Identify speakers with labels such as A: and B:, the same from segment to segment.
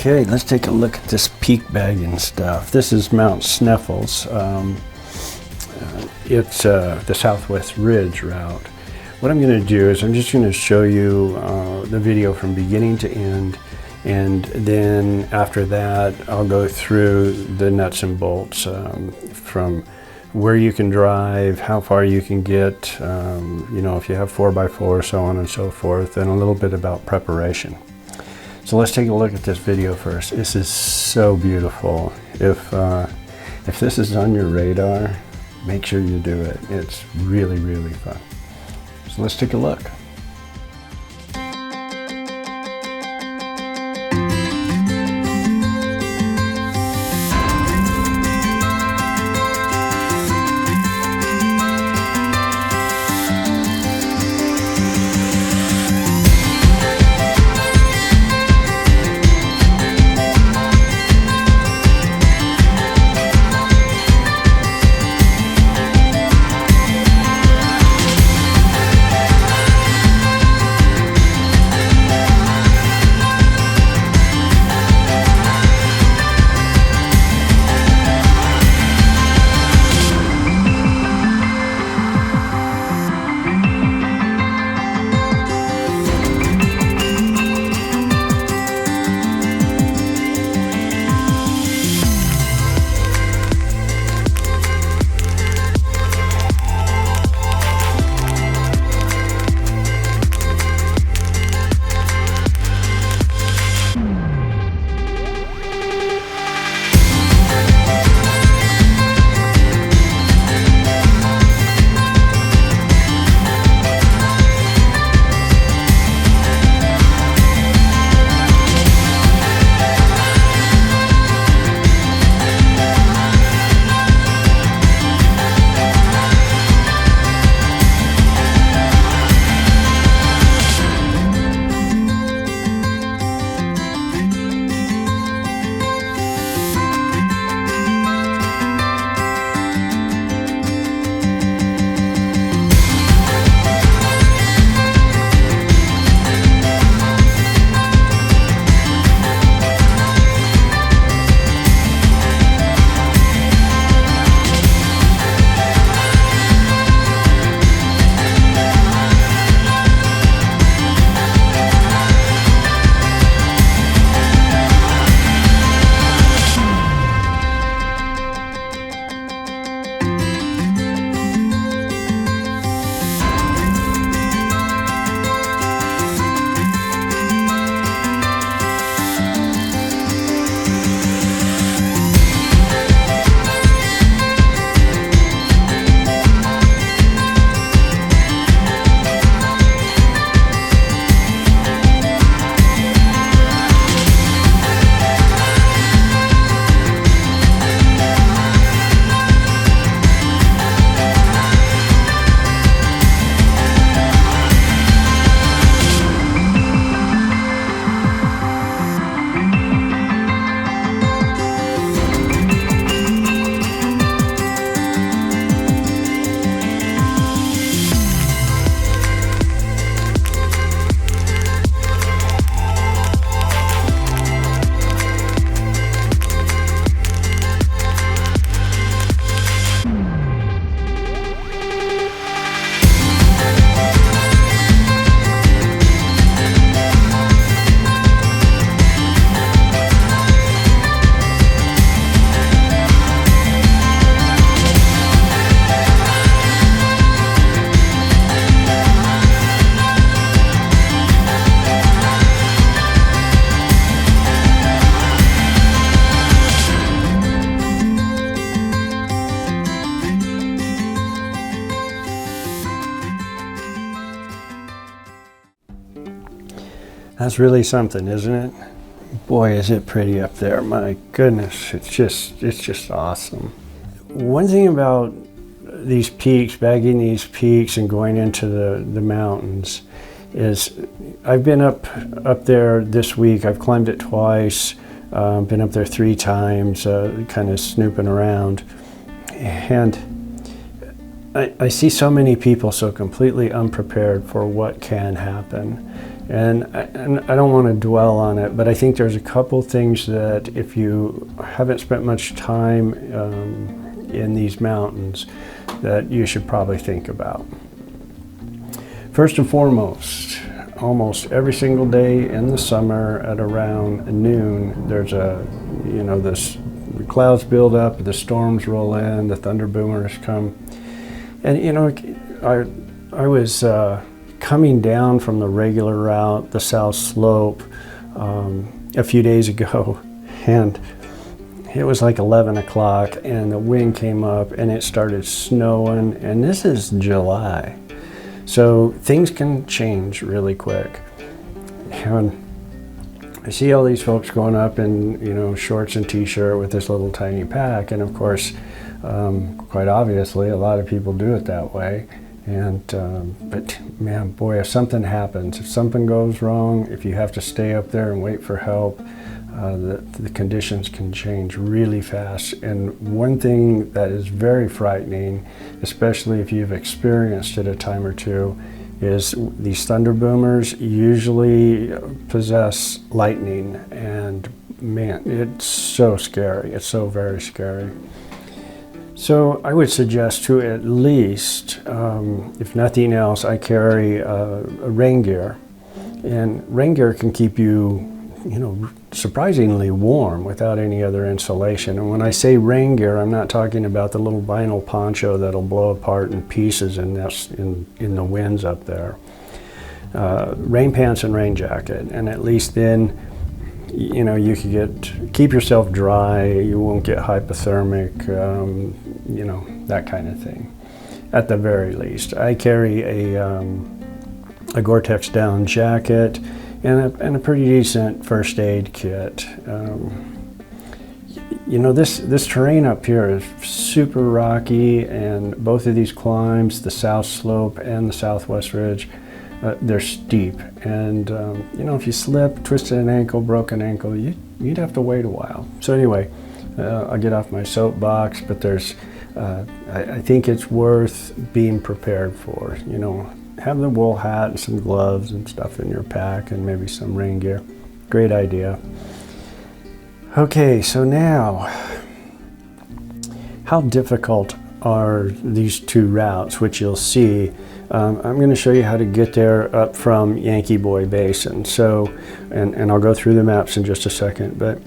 A: Okay, let's take a look at this peak bagging stuff. This is Mount Sneffels. It's the Southwest Ridge route. What I'm going to do is I'm just going to show you the video from beginning to end, and then after that I'll go through the nuts and bolts from where you can drive, how far you can get, you know, if you have 4x4, so on and so forth, and a little bit about preparation. So let's take a look at this video first. This is so beautiful. If this is on your radar, make sure you do it. It's really, really fun. So let's take a look. That's really something, isn't it? Boy, is it pretty up there. My goodness, it's just awesome. One thing about these peaks, bagging these peaks and going into the mountains is I've been up there this week. I've climbed it twice, been up there 3 times, kind of snooping around. And I see so many people so completely unprepared for what can happen. And I don't want to dwell on it, but I think there's a couple things that if you haven't spent much time in these mountains, that you should probably think about. First and foremost, almost every single day in the summer at around noon, there's the clouds build up, the storms roll in, the thunder boomers come. And I was coming down from the regular route, the south slope, a few days ago, and it was like 11 o'clock and the wind came up and it started snowing, and this is July. So things can change really quick. And I see all these folks going up in, shorts and t-shirt with this little tiny pack, and of course, quite obviously, a lot of people do it that way. And but man, boy, if something happens, if something goes wrong, if you have to stay up there and wait for help, the conditions can change really fast. And one thing that is very frightening, especially if you've experienced it a time or two, is these thunder boomers usually possess lightning, and man, it's so scary. It's so very scary. So I would suggest to at least, if nothing else, I carry a rain gear. And rain gear can keep you, surprisingly warm without any other insulation. And when I say rain gear, I'm not talking about the little vinyl poncho that'll blow apart in pieces in the winds up there. Rain pants and rain jacket, and at least then, you could keep yourself dry, you won't get hypothermic, that kind of thing. At the very least, I carry a Gore-Tex down jacket and a pretty decent first aid kit. This terrain up here is super rocky, and both of these climbs, the south slope and the southwest ridge, they're steep, and if you slip, twisted an ankle, broke an ankle, you'd have to wait a while. So anyway, I'll get off my soapbox, but I think it's worth being prepared for. Have the wool hat and some gloves and stuff in your pack, and maybe some rain gear. Great idea. Okay, so now, how difficult are these two routes, which you'll see. I'm going to show you how to get there up from Yankee Boy Basin. So, and I'll go through the maps in just a second, but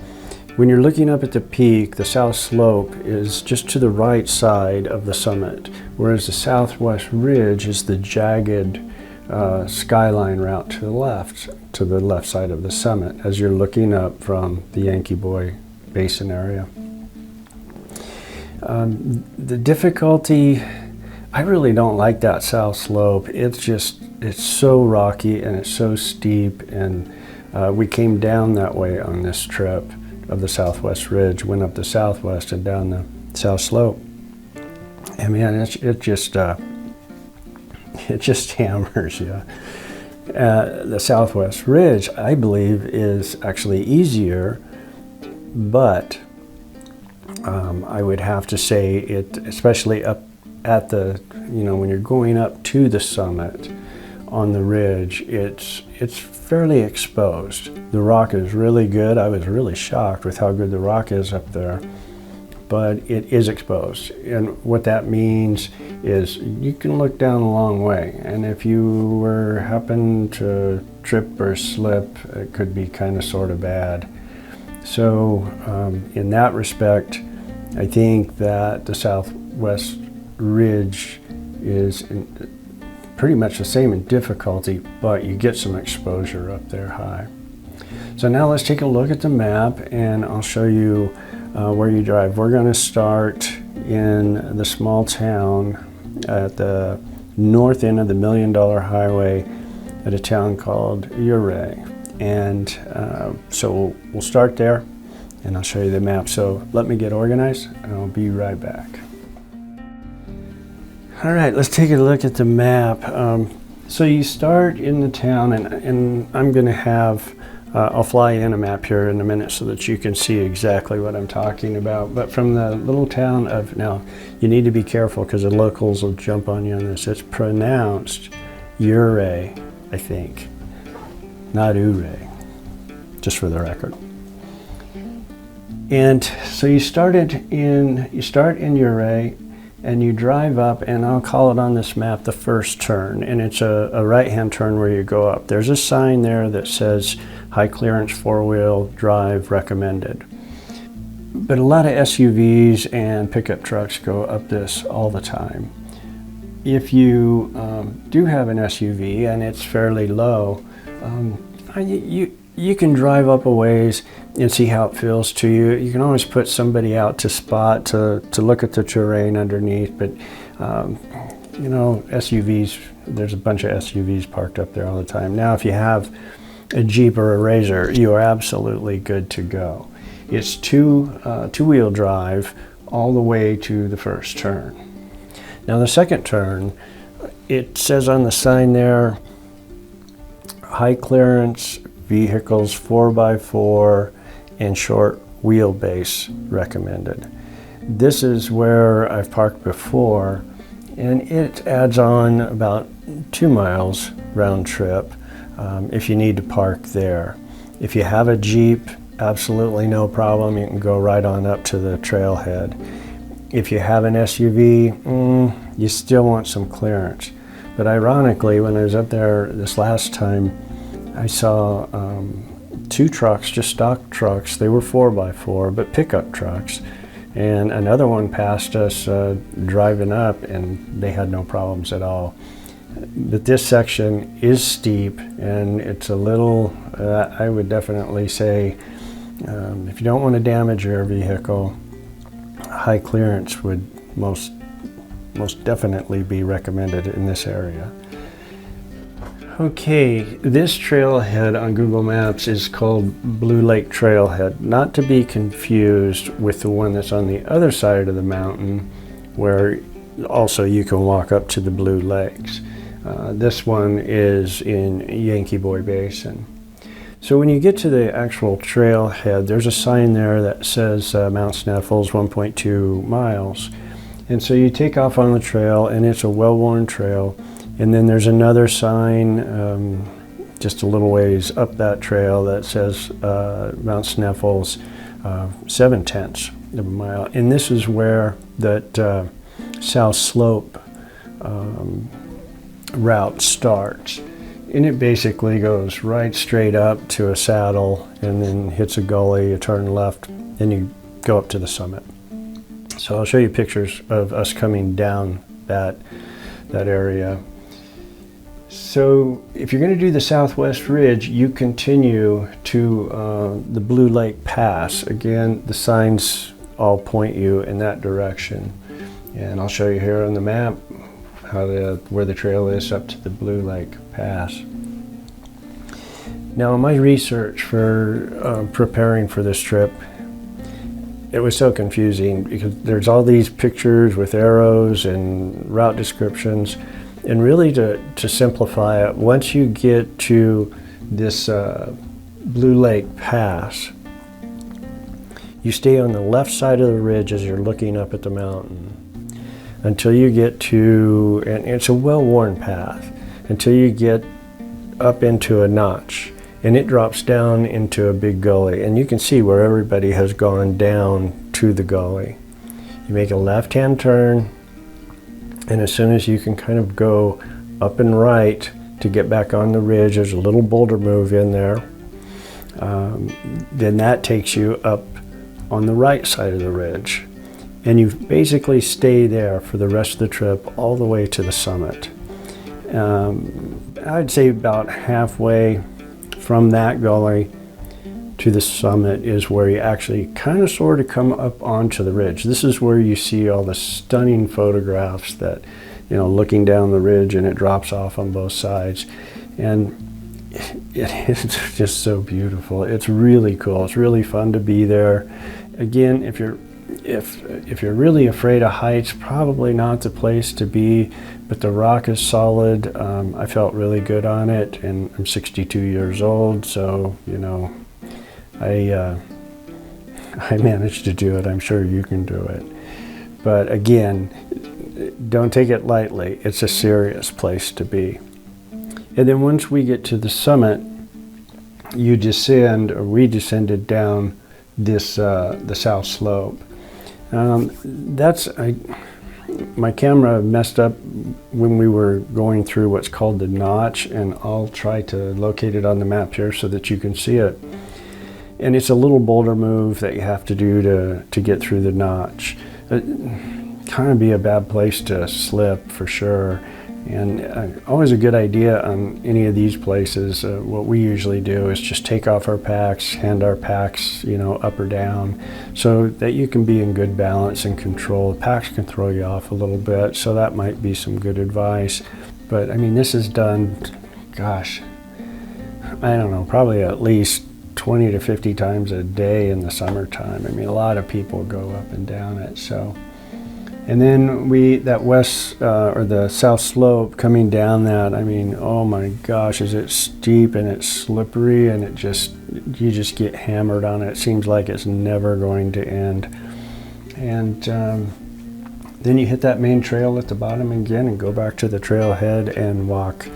A: when you're looking up at the peak, the south slope is just to the right side of the summit, whereas the southwest ridge is the jagged skyline route to the left side of the summit as you're looking up from the Yankee Boy Basin area. The difficulty, I really don't like that south slope. It's so rocky and it's so steep, and we came down that way on this trip of the southwest ridge, went up the southwest and down the south slope. And man, it just hammers you. The southwest ridge, I believe, is actually easier, but I would have to say it, especially up at the, when you're going up to the summit on the ridge, it's fairly exposed. The rock is really good. I was really shocked with how good the rock is up there, but it is exposed. And what that means is you can look down a long way, and if you happen to trip or slip, it could be kind of sort of bad. So in that respect, I think that the southwest ridge is pretty much the same in difficulty, but you get some exposure up there high. So now let's take a look at the map, and I'll show you where you drive. We're going to start in the small town at the north end of the $1 Million Highway at a town called Ouray. And so we'll start there, and I'll show you the map. So let me get organized, and I'll be right back. All right, let's take a look at the map. So you start in the town, and I'm going to have, I'll fly in a map here in a minute so that you can see exactly what I'm talking about. But from the little town of, now you need to be careful because the locals will jump on you on this. It's pronounced Ouray, I think. not Ouray, just for the record. And so you start in Ouray, and you drive up, and I'll call it on this map the first turn, and it's a right-hand turn where you go up. There's a sign there that says high clearance four-wheel drive recommended. But a lot of SUVs and pickup trucks go up this all the time. If you do have an SUV and it's fairly low, you can drive up a ways and see how it feels to you. You can always put somebody out to spot to look at the terrain underneath, but you know, SUVs, there's a bunch of SUVs parked up there all the time. Now, if you have a Jeep or a Razor, you are absolutely good to go. It's two-wheel drive all the way to the first turn. Now, the second turn, it says on the sign there, high clearance vehicles 4x4 and short wheelbase recommended. This is where I've parked before, and it adds on about 2 miles round trip if you need to park there. If you have a Jeep, absolutely no problem. You can go right on up to the trailhead. If you have an SUV, you still want some clearance. But ironically, when I was up there this last time, I saw 2 trucks, just stock trucks. They were 4x4, but pickup trucks. And another one passed us driving up, and they had no problems at all. But this section is steep, and it's a little, I would definitely say, if you don't want to damage your vehicle, high clearance would most definitely be recommended in this area. Okay, this trailhead on Google Maps is called Blue Lake Trailhead, not to be confused with the one that's on the other side of the mountain, where also you can walk up to the Blue Lakes. This one is in Yankee Boy Basin. So when you get to the actual trailhead, there's a sign there that says Mount Sneffels, 1.2 miles. And so you take off on the trail, and it's a well-worn trail. And then there's another sign just a little ways up that trail that says Mount Sneffels, 0.7 of a mile. And this is where that South Slope route starts. And it basically goes right straight up to a saddle and then hits a gully, you turn left, and you go up to the summit. So I'll show you pictures of us coming down that area. So if you're going to do the Southwest Ridge, you continue to the Blue Lake Pass. Again, the signs all point you in that direction. And I'll show you here on the map where the trail is up to the Blue Lake Pass. Now, in my research for preparing for this trip, it was so confusing because there's all these pictures with arrows and route descriptions. And really to simplify it, once you get to this Blue Lake Pass, you stay on the left side of the ridge as you're looking up at the mountain until you get to, and it's a well-worn path, until you get up into a notch, and it drops down into a big gully, and you can see where everybody has gone down to the gully. You make a left-hand turn, and as soon as you can kind of go up and right to get back on the ridge, there's a little boulder move in there, then that takes you up on the right side of the ridge. And you basically stay there for the rest of the trip all the way to the summit. I'd say about halfway from that gully to the summit is where you actually kind of sort of come up onto the ridge. This is where you see all the stunning photographs that, you know, looking down the ridge, and it drops off on both sides. And it is just so beautiful. It's really cool. It's really fun to be there. Again, if you're really afraid of heights, probably not the place to be, but the rock is solid. I felt really good on it, and I'm 62 years old, so, you know, I managed to do it. I'm sure you can do it. But again, don't take it lightly. It's a serious place to be. And then once we get to the summit, you descend, or we descended down this the south slope. My camera messed up when we were going through what's called the notch, and I'll try to locate it on the map here so that you can see it. And it's a little boulder move that you have to do to get through the notch. Kind of be a bad place to slip for sure. And always a good idea on any of these places. What we usually do is just take off our packs, hand our packs, up or down, so that you can be in good balance and control. The packs can throw you off a little bit, so that might be some good advice. But I mean, this is done, gosh, I don't know, probably at least 20 to 50 times a day in the summertime. I mean, a lot of people go up and down it. So. And then that west or the south slope coming down that, I mean, oh my gosh, is it steep and it's slippery, and you just get hammered on it. It seems like it's never going to end. And then you hit that main trail at the bottom again and go back to the trailhead and walk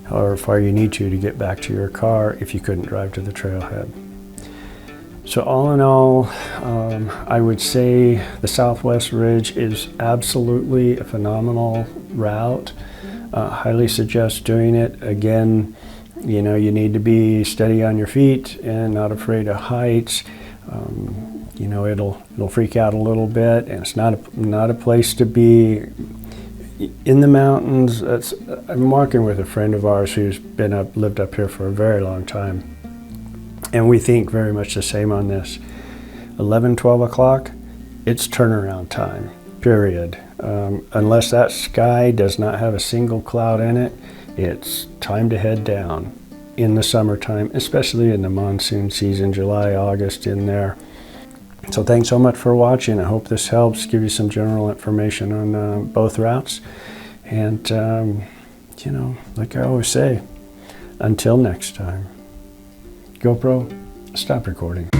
A: however far you need to get back to your car if you couldn't drive to the trailhead. So all in all, I would say the Southwest Ridge is absolutely a phenomenal route. Highly suggest doing it. Again, you need to be steady on your feet and not afraid of heights. It'll freak out a little bit, and it's not a place to be in the mountains. I'm walking with a friend of ours who's lived up here for a very long time. And we think very much the same on this. 11, 12 o'clock, it's turnaround time, period. Unless that sky does not have a single cloud in it, it's time to head down in the summertime, especially in the monsoon season, July, August in there. So thanks so much for watching. I hope this helps give you some general information on both routes. And, like I always say, until next time. GoPro, stop recording.